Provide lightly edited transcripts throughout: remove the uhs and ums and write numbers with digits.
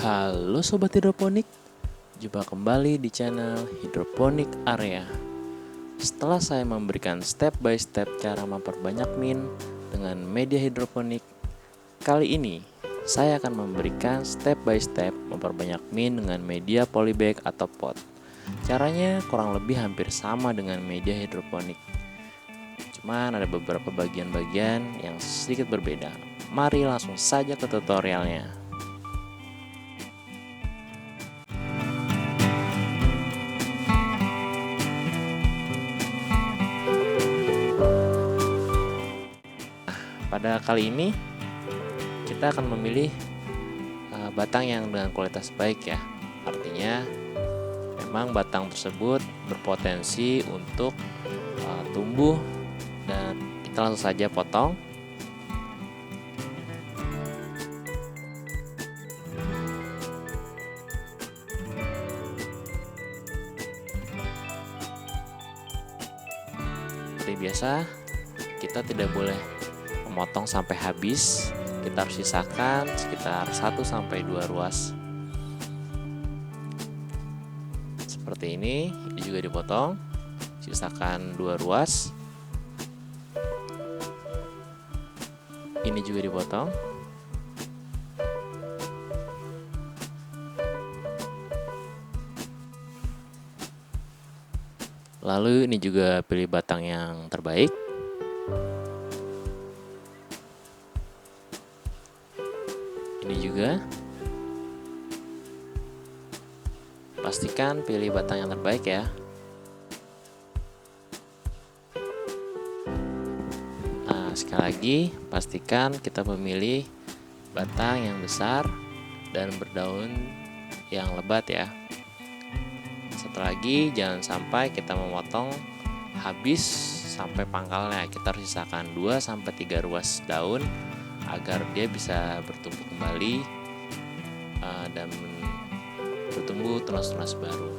Halo Sobat Hidroponik, jumpa kembali di channel Hidroponik Area. Setelah saya memberikan step by step cara memperbanyak min dengan media hidroponik, kali ini saya akan memberikan step by step memperbanyak min dengan media polybag atau pot. Caranya kurang lebih hampir sama dengan media hidroponik, cuman ada beberapa bagian-bagian yang sedikit berbeda. Mari langsung saja ke tutorialnya. Pada kali ini kita akan memilih batang yang dengan kualitas baik ya. Artinya memang batang tersebut berpotensi untuk tumbuh, dan kita langsung saja potong. Seperti biasa, kita tidak boleh memotong sampai habis, kita harus sisakan sekitar 1-2 ruas. Seperti ini juga dipotong, sisakan 2 ruas. Ini juga dipotong. Lalu ini juga pilih batang yang terbaik. Ini juga. Pastikan pilih batang yang terbaik ya. Nah, sekali lagi pastikan kita memilih batang yang besar dan berdaun yang lebat ya. Satu lagi, jangan sampai kita memotong habis sampai pangkalnya. Kita harus sisakan 2-3 ruas daun agar dia bisa bertumbuh kembali dan bertumbuh tunas-tunas baru.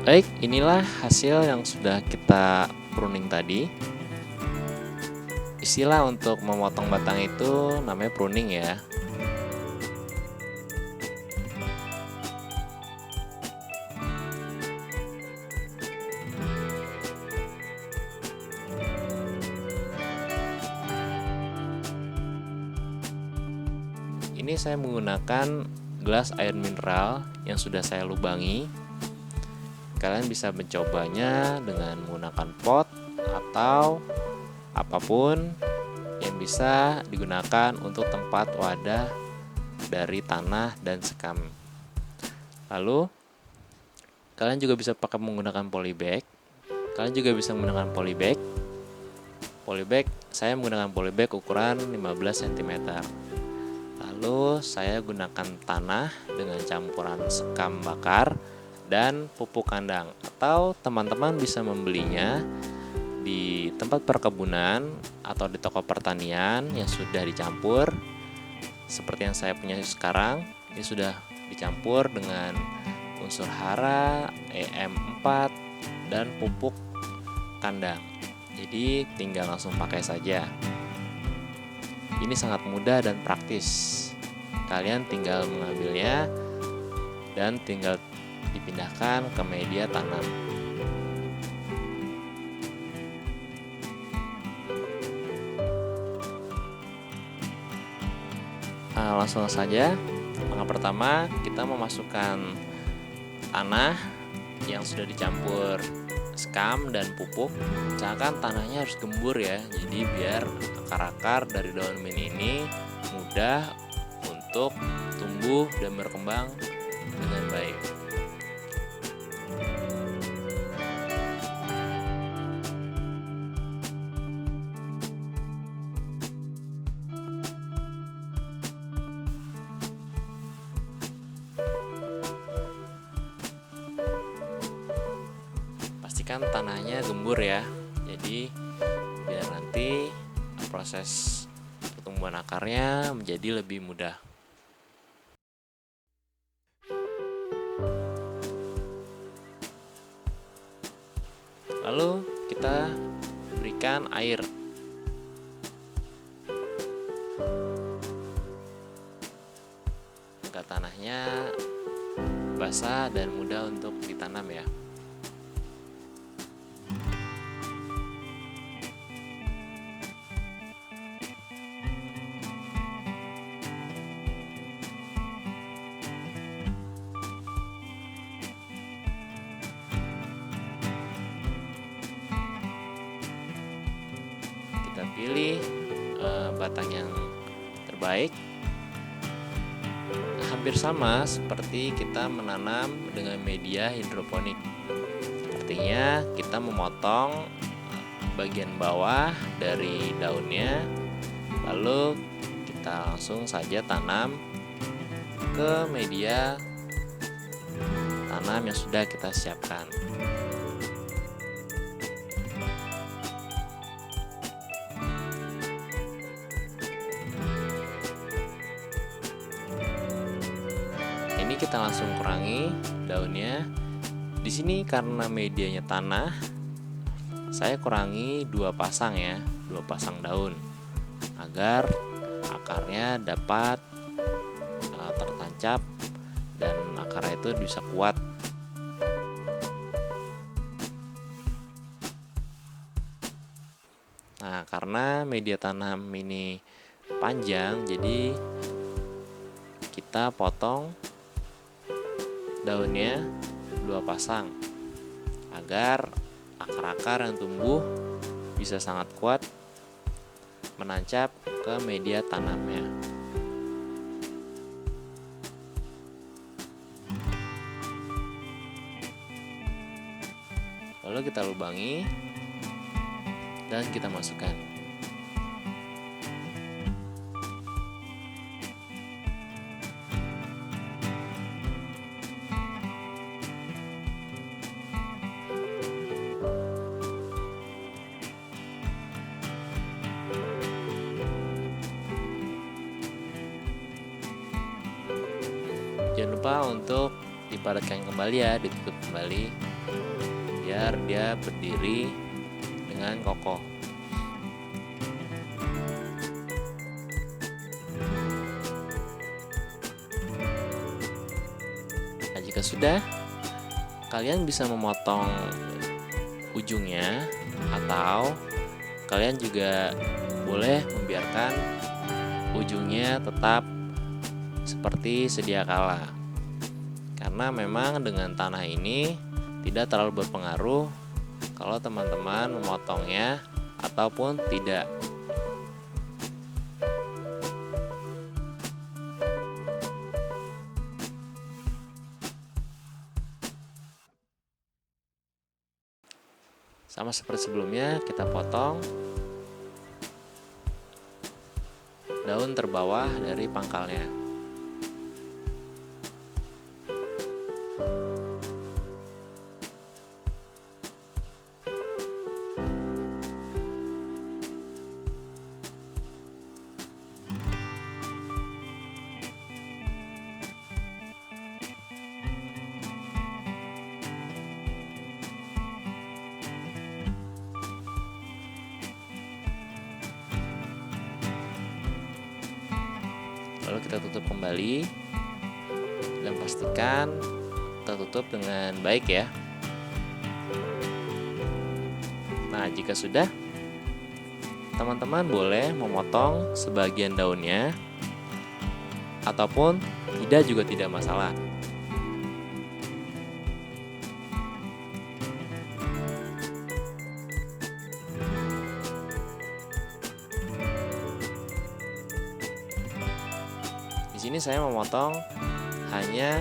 Baik, inilah hasil yang sudah kita pruning tadi. Istilah untuk memotong batang itu namanya pruning ya. Ini saya menggunakan gelas air mineral yang sudah saya lubangi. Kalian bisa mencobanya dengan menggunakan pot atau apapun yang bisa digunakan untuk tempat wadah dari tanah dan sekam. Lalu kalian juga bisa pakai menggunakan polybag. Kalian juga bisa menggunakan polybag. Polybag, saya menggunakan polybag ukuran 15 cm. Lalu saya gunakan tanah dengan campuran sekam bakar dan pupuk kandang, atau teman-teman bisa membelinya di tempat perkebunan atau di toko pertanian yang sudah dicampur seperti yang saya punya sekarang. Ini sudah dicampur dengan unsur hara, EM4 dan pupuk kandang. Jadi tinggal langsung pakai saja. Ini sangat mudah dan praktis. Kalian tinggal mengambilnya dan tinggal dipindahkan ke media tanam. Nah, langsung saja. Langkah pertama, kita memasukkan tanah yang sudah dicampur sekam dan pupuk. Usahakan tanahnya harus gembur ya, jadi biar akar-akar dari daun min ini mudah untuk tumbuh dan berkembang dengan baik. Pastikan tanahnya gembur ya, jadi biar nanti proses pertumbuhan akarnya menjadi lebih mudah. Lalu kita berikan air. Agar tanahnya basah dan mudah untuk ditanam ya. Kita pilih batang yang terbaik. Hampir sama seperti kita menanam dengan media hidroponik. Artinya kita memotong bagian bawah dari daunnya, lalu kita langsung saja tanam ke media tanam yang sudah kita siapkan. Ini kita langsung kurangi daunnya. Di sini karena medianya tanah, saya kurangi 2 pasang ya, 2 pasang daun agar akarnya dapat tertancap dan akarnya itu bisa kuat. Nah, karena media tanam ini panjang, jadi kita potong daunnya 2 pasang agar akar-akar yang tumbuh bisa sangat kuat menancap ke media tanamnya. Lalu kita lubangi dan kita masukkan. Jangan lupa untuk dipadatkan kembali ya, ditutup kembali biar dia berdiri dengan kokoh. Nah, jika sudah, kalian bisa memotong ujungnya atau kalian juga boleh membiarkan ujungnya tetap seperti sedia kala. Karena memang dengan tanah ini tidak terlalu berpengaruh kalau teman-teman memotongnya ataupun tidak. Sama seperti sebelumnya, kita potong daun terbawah dari pangkalnya. Lalu kita tutup kembali dan pastikan tertutup dengan baik ya. Nah, jika sudah, teman-teman boleh memotong sebagian daunnya ataupun tidak juga tidak masalah. Di sini saya memotong hanya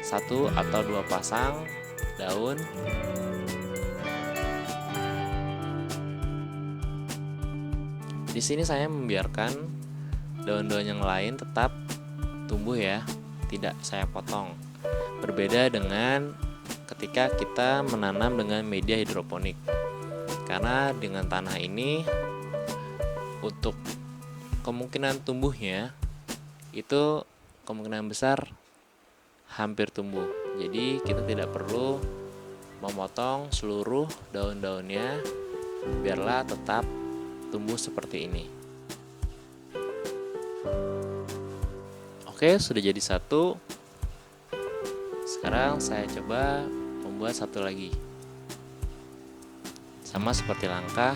1 atau 2 pasang daun. Di sini saya membiarkan daun-daun yang lain tetap tumbuh ya, tidak saya potong. Berbeda dengan ketika kita menanam dengan media hidroponik. Karena dengan tanah ini untuk kemungkinan tumbuhnya itu kemungkinan besar hampir tumbuh. Jadi kita tidak perlu memotong seluruh daun-daunnya biarlah tetap tumbuh seperti ini. Oke, sudah jadi satu. Sekarang saya coba membuat satu lagi. Sama seperti langkah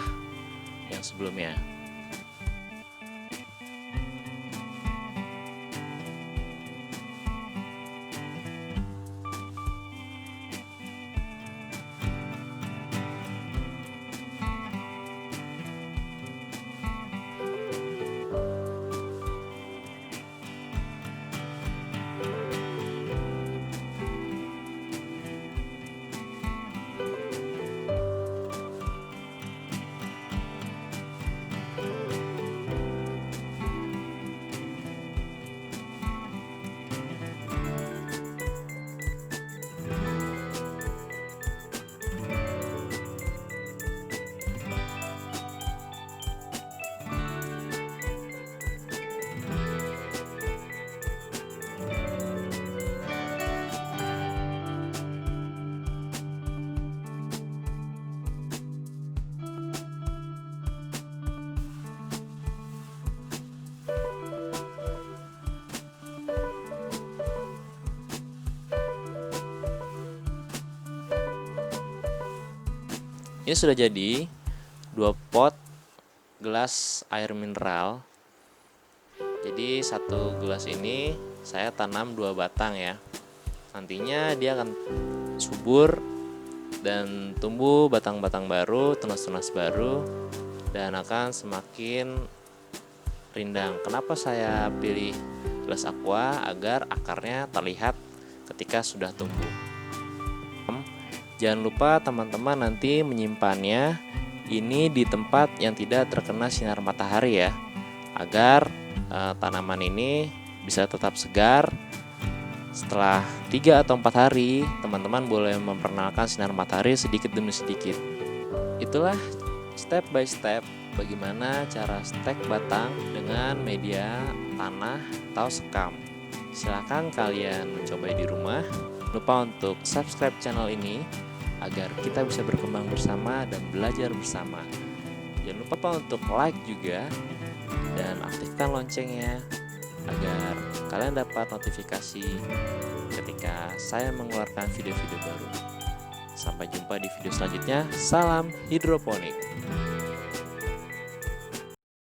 yang sebelumnya. Ini sudah jadi 2 pot gelas air mineral. Jadi satu gelas ini saya tanam 2 batang ya. Nantinya dia akan subur dan tumbuh batang-batang baru, tunas-tunas baru, dan akan semakin rindang. Kenapa saya pilih gelas aqua? Agar akarnya terlihat ketika sudah tumbuh. Jangan lupa teman-teman nanti menyimpannya ini di tempat yang tidak terkena sinar matahari ya, agar tanaman ini bisa tetap segar. Setelah 3 atau 4 hari, teman-teman boleh memperkenalkan sinar matahari sedikit demi sedikit. Itulah step by step bagaimana cara stek batang dengan media tanah atau sekam. Silahkan kalian mencoba di rumah. Lupa untuk subscribe channel ini agar kita bisa berkembang bersama dan belajar bersama. Jangan lupa untuk like juga dan aktifkan loncengnya agar kalian dapat notifikasi ketika saya mengeluarkan video-video baru. Sampai jumpa di video selanjutnya. Salam hidroponik.